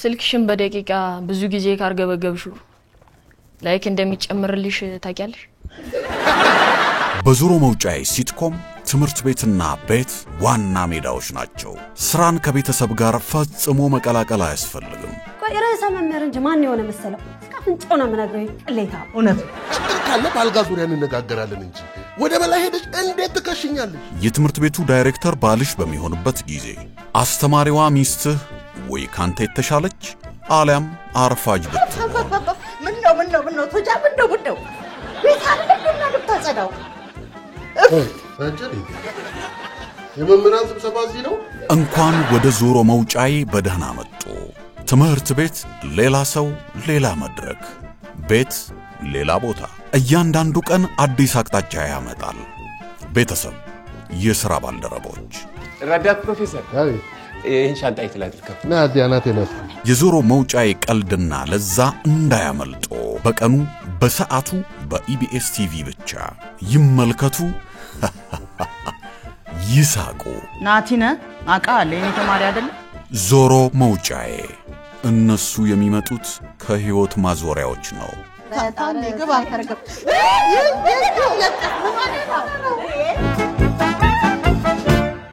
ስልክሽን በደቂቃ ብዙ ጊዜ ካርገበገብሽው ላይክ እንደሚጨምርልሽ ታውቂያለሽ? በዙሮ መውጫዬ ሲትኮም ትምህርት ቤትና ቤት ዋና ሜዳዎች ናቸው። ስራን ከቤተሰብ ጋር ፈጽሞ መቀላቀል አያስፈልግም። ቆይራሳ መምህር እንጂ ማን የሆነ መሰለው? እስካፍንጫው ነው ምነግረው ቅሌታ። እውነት ካለ ባልጋ ዙሪያ እንነጋገራለን እንጂ ወደ በላይ ሄደሽ እንዴት ትከሽኛለሽ? የትምህርት ቤቱ ዳይሬክተር ባልሽ በሚሆንበት ጊዜ አስተማሪዋ ሚስትህ ወይ ካንተ የተሻለች አሊያም አርፋጅ ብትሆን ምነው ተጃ ምነው ቤት አለና ልታጸዳው አንጀሪ የመምህራን ስብሰባ እዚህ ነው። እንኳን ወደ ዙሮ መውጫዬ በደህና መጡ። ትምህርት ቤት ሌላ ሰው ሌላ መድረክ፣ ቤት ሌላ ቦታ። እያንዳንዱ ቀን አዲስ አቅጣጫ ያመጣል። ቤተሰብ፣ የሥራ ባልደረቦች። ረዳት ፕሮፌሰር ይህን ሻንጣ ይትላልከው ናዲያናት ነው። የዙሮ መውጫዬ ቀልድና ለዛ እንዳያመልጦ በቀኑ በሰዓቱ በኢቢኤስ ቲቪ ብቻ ይመልከቱ። ይሳቁ። ናቲነ አቃለ የኔ ተማሪ አይደል? ዞሮ መውጫዬ እነሱ የሚመጡት ከህይወት ማዞሪያዎች ነው። ታታን ይገባ ተረከብ